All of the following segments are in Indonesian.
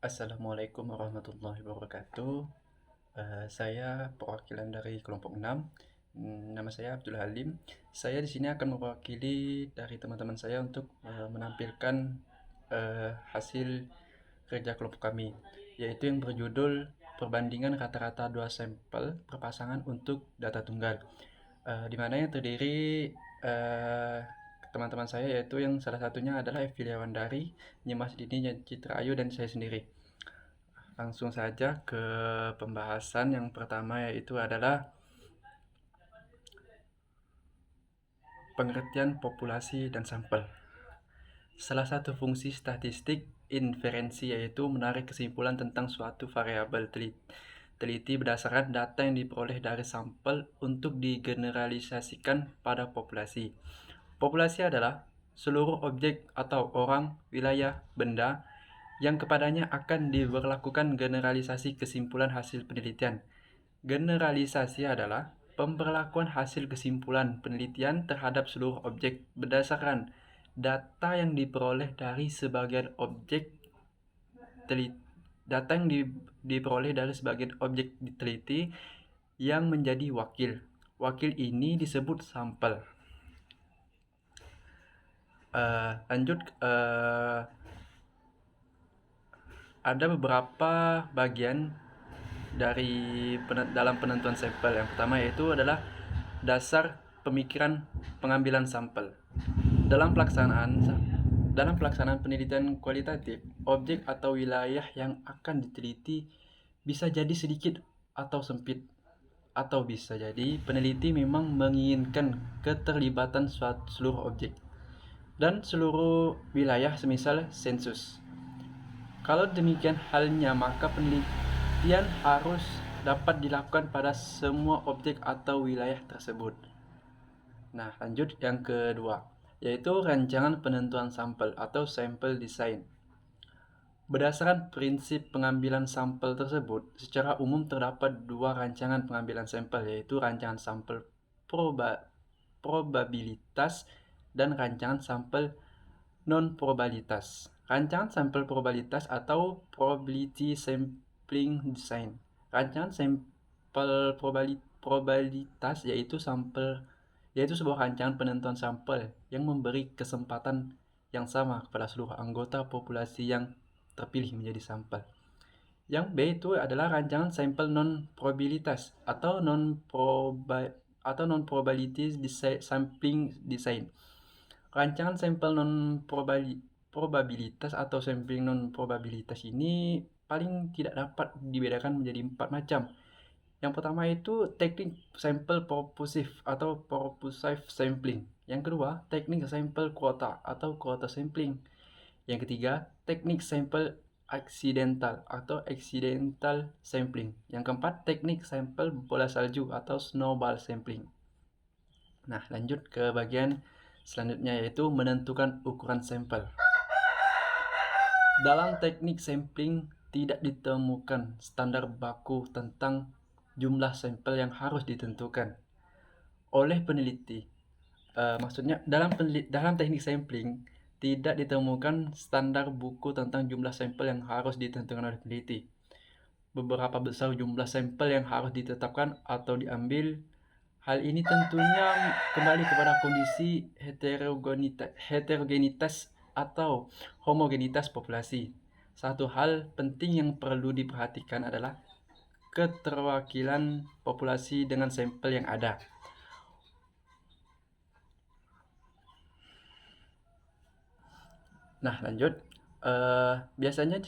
Assalamualaikum warahmatullahi wabarakatuh. Saya perwakilan dari kelompok 6. Nama saya Abdul Halim. Saya di sini akan mewakili dari teman-teman saya untuk menampilkan hasil kerja kelompok kami, yaitu yang berjudul perbandingan rata-rata dua sampel perpasangan untuk data tunggal, di mana yang terdiri teman-teman saya, yaitu yang salah satunya adalah Evilia Wandari, Nyimas Dini, Citra Ayu, dan saya sendiri. Langsung saja ke pembahasan yang pertama, yaitu adalah pengertian populasi dan sampel. Salah satu fungsi statistik inferensi yaitu menarik kesimpulan tentang suatu variabel teliti berdasarkan data yang diperoleh dari sampel untuk digeneralisasikan pada populasi. Populasi adalah seluruh objek atau orang, wilayah, benda yang kepadanya akan diberlakukan generalisasi kesimpulan hasil penelitian. Generalisasi adalah pemberlakuan hasil kesimpulan penelitian terhadap seluruh objek berdasarkan data yang diperoleh dari sebagian objek diteliti yang menjadi wakil. Wakil ini disebut sampel. Lanjut, ada beberapa bagian dalam penentuan sampel. Yang pertama yaitu adalah dasar pemikiran pengambilan sampel. Dalam pelaksanaan penelitian kualitatif, objek atau wilayah yang akan diteliti bisa jadi sedikit atau sempit, atau bisa jadi peneliti memang menginginkan keterlibatan seluruh objek dan seluruh wilayah, semisal sensus. Kalau demikian halnya, maka penelitian harus dapat dilakukan pada semua objek atau wilayah tersebut. Nah, lanjut yang kedua, yaitu rancangan penentuan sampel atau sample design. Berdasarkan prinsip pengambilan sampel tersebut, secara umum terdapat dua rancangan pengambilan sampel, yaitu rancangan sampel probabilitas dan rancangan sampel non-probabilitas. Rancangan sampel probabilitas atau probability sampling design. Rancangan sampel probabilitas yaitu sebuah rancangan penentuan sampel yang memberi kesempatan yang sama kepada seluruh anggota populasi yang terpilih menjadi sampel. Yang B itu adalah rancangan sampel non-probabilitas atau non-probability sampling design. Rancangan sampel non-probabilitas atau sampling non-probabilitas ini paling tidak dapat dibedakan menjadi 4 macam. Yang pertama itu teknik sampel purposive atau purposive sampling. Yang kedua, teknik sampel kuota atau quota sampling. Yang ketiga, teknik sampel accidental atau accidental sampling. Yang keempat, teknik sampel bola salju atau snowball sampling. Nah, lanjut ke bagian selanjutnya, yaitu menentukan ukuran sampel. Dalam teknik sampling tidak ditemukan standar baku tentang jumlah sampel yang harus ditentukan oleh peneliti. Maksudnya dalam teknik sampling tidak ditemukan standar buku tentang jumlah sampel yang harus ditentukan oleh peneliti. Beberapa besar jumlah sampel yang harus ditetapkan atau diambil. Hal ini tentunya kembali kepada kondisi heterogenitas atau homogenitas populasi. Satu hal penting yang perlu diperhatikan adalah keterwakilan populasi dengan sampel yang ada. Nah, lanjut. Biasanya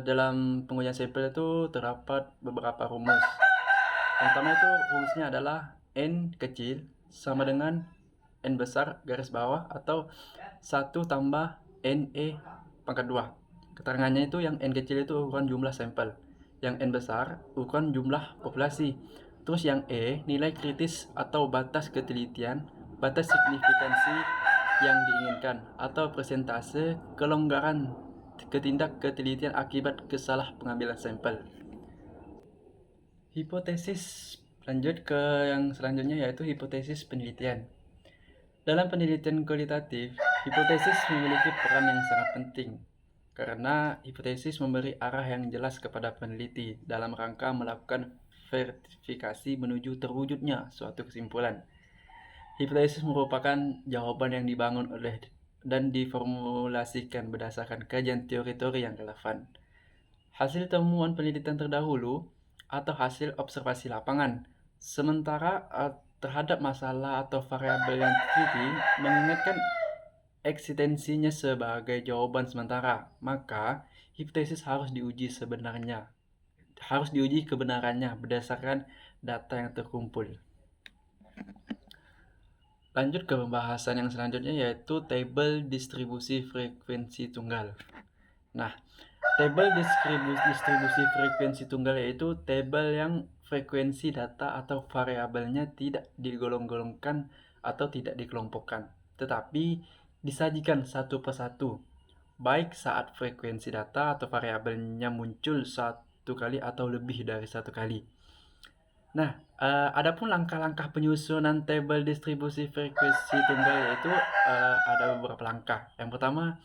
dalam pengujian sampel itu terdapat beberapa rumus. Yang pertama itu rumusnya adalah N kecil sama dengan N besar garis bawah atau 1 tambah NE pangkat 2. Keterangannya itu yang N kecil itu ukuran jumlah sampel, yang N besar ukuran jumlah populasi. Terus yang E nilai kritis atau batas ketelitian, batas signifikansi yang diinginkan, atau persentase kelonggaran ketindak ketelitian akibat kesalah pengambilan sampel. Hipotesis. Lanjut ke yang selanjutnya, yaitu hipotesis penelitian. Dalam penelitian kualitatif, hipotesis memiliki peran yang sangat penting. karena hipotesis memberi arah yang jelas kepada peneliti dalam rangka melakukan verifikasi menuju terwujudnya suatu kesimpulan. Hipotesis merupakan jawaban yang dibangun oleh dan diformulasikan berdasarkan kajian teori-teori yang relevan. Hasil temuan penelitian terdahulu atau hasil observasi lapangan. Sementara terhadap masalah atau variabel yang diteliti mengingatkan eksistensinya sebagai jawaban sementara, maka hipotesis harus diuji kebenarannya berdasarkan data yang terkumpul. Lanjut ke pembahasan yang selanjutnya, yaitu tabel distribusi frekuensi tunggal. Nah, tabel distribusi frekuensi tunggal yaitu tabel yang frekuensi data atau variabelnya tidak digolong-golongkan atau tidak dikelompokkan, tetapi disajikan satu persatu, baik saat frekuensi data atau variabelnya muncul satu kali atau lebih dari satu kali. Nah, adapun langkah-langkah penyusunan tabel distribusi frekuensi tunggal yaitu ada beberapa langkah. Yang pertama,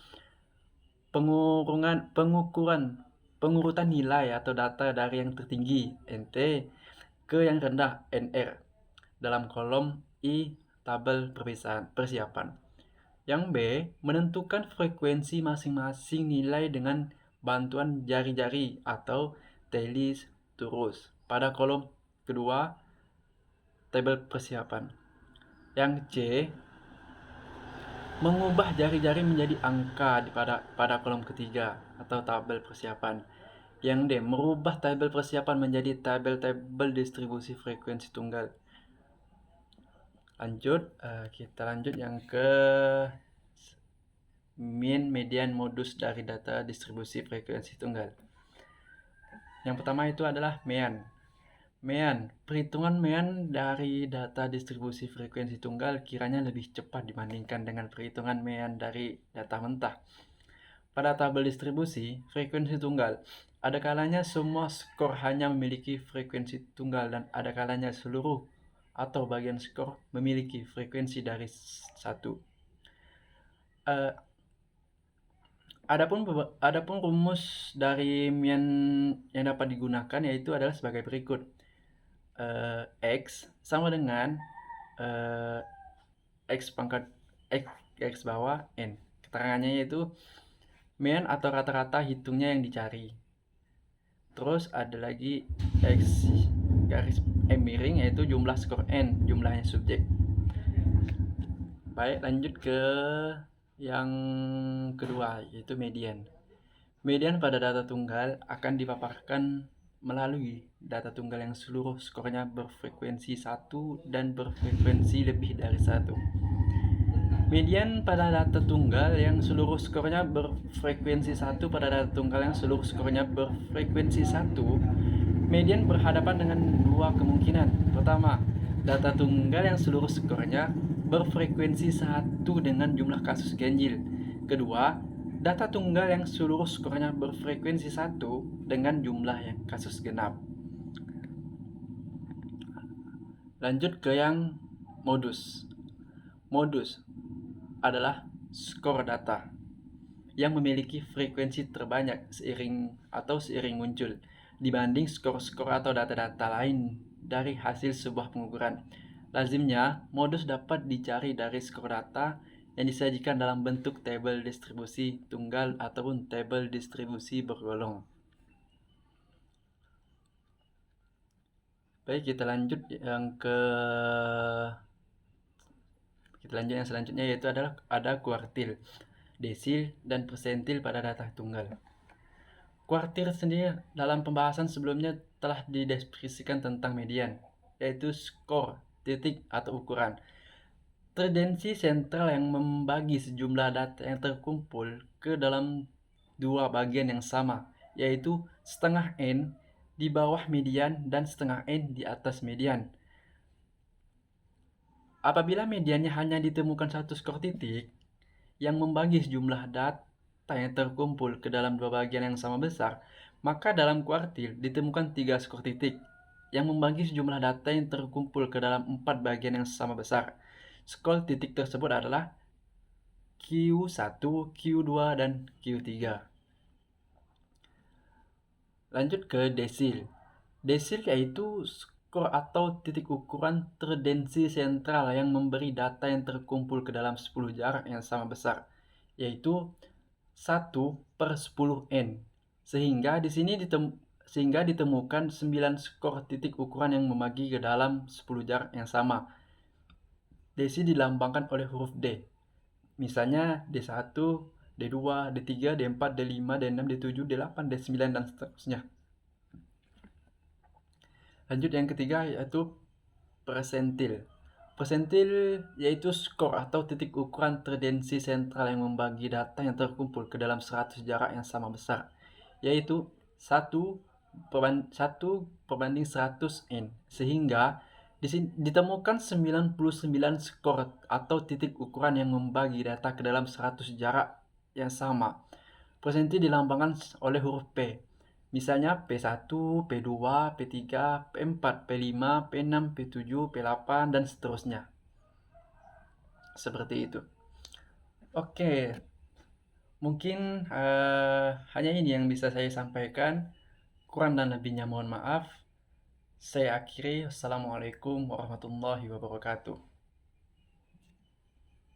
pengurutan nilai atau data dari yang tertinggi NT ke yang rendah NR dalam kolom I tabel persiapan. Yang B, menentukan frekuensi masing-masing nilai dengan bantuan jari-jari atau tellus turus pada kolom kedua tabel persiapan. Yang C, mengubah jari-jari menjadi angka pada kolom ketiga atau tabel persiapan. Yang D, merubah tabel persiapan menjadi tabel distribusi frekuensi tunggal. Kita lanjut yang ke mean, median, modus dari data distribusi frekuensi tunggal. Yang pertama itu adalah mean. Perhitungan mean dari data distribusi frekuensi tunggal kiranya lebih cepat dibandingkan dengan perhitungan mean dari data mentah. Pada tabel distribusi frekuensi tunggal, ada kalanya semua skor hanya memiliki frekuensi tunggal dan ada kalanya seluruh atau bagian skor memiliki frekuensi dari satu. Adapun rumus dari mean yang dapat digunakan yaitu adalah sebagai berikut. X sama dengan X pangkat X bawah N. Keterangannya yaitu mean atau rata-rata hitungnya yang dicari. Terus ada lagi X garis M miring yaitu jumlah skor N, jumlahnya subjek. Baik, lanjut ke yang kedua yaitu median. Median pada data tunggal akan dipaparkan melalui data tunggal yang seluruh skornya berfrekuensi 1 dan berfrekuensi lebih dari 1. Median pada data tunggal yang seluruh skornya berfrekuensi 1 pada data tunggal yang seluruh skornya berfrekuensi 1, median berhadapan dengan dua kemungkinan. Pertama, data tunggal yang seluruh skornya berfrekuensi 1 dengan jumlah kasus ganjil. Kedua, data tunggal yang seluruh skornya berfrekuensi 1 dengan jumlah yang kasus genap. Lanjut ke yang modus. Modus adalah skor data yang memiliki frekuensi terbanyak seiring muncul dibanding skor-skor atau data-data lain dari hasil sebuah pengukuran. Lazimnya, modus dapat dicari dari skor data yang disajikan dalam bentuk tabel distribusi tunggal ataupun tabel distribusi bergolong. Baik, kita lanjut yang selanjutnya yaitu adalah ada kuartil, desil, dan persentil pada data tunggal. Kuartil sendiri dalam pembahasan sebelumnya telah dideskripsikan tentang median, yaitu skor, titik, atau ukuran. Tendensi sentral yang membagi sejumlah data yang terkumpul ke dalam dua bagian yang sama, yaitu setengah N di bawah median dan setengah N di atas median. Apabila mediannya hanya ditemukan satu skor titik yang membagi sejumlah data yang terkumpul ke dalam dua bagian yang sama besar, maka dalam kuartil ditemukan 3 skor titik yang membagi sejumlah data yang terkumpul ke dalam 4 bagian yang sama besar. Skor titik tersebut adalah Q1, Q2, dan Q3. Lanjut ke desil. Desil yaitu skor atau titik ukuran terdensi sentral yang memberi data yang terkumpul ke dalam 10 jarak yang sama besar, yaitu 1/10n. Sehingga ditemukan 9 skor titik ukuran yang membagi ke dalam 10 jarak yang sama. Desi dilambangkan oleh huruf D. Misalnya D1, D2, D3, D4, D5, D6, D7, D8, D9, dan seterusnya. Lanjut yang ketiga yaitu persentil. Persentil yaitu skor atau titik ukuran terdensi sentral yang membagi data yang terkumpul ke dalam 100 jarak yang sama besar, yaitu 1/100n. Sehingga ditemukan 99 skor atau titik ukuran yang membagi data ke dalam 100 jarak yang sama. Persentil dilambangkan oleh huruf P. Misalnya P1, P2, P3, P4, P5, P6, P7, P8, dan seterusnya. Seperti itu. Oke, mungkin hanya ini yang bisa saya sampaikan. Kurang dan lebihnya mohon maaf. Saya akhiri. Wassalamualaikum warahmatullahi wabarakatuh.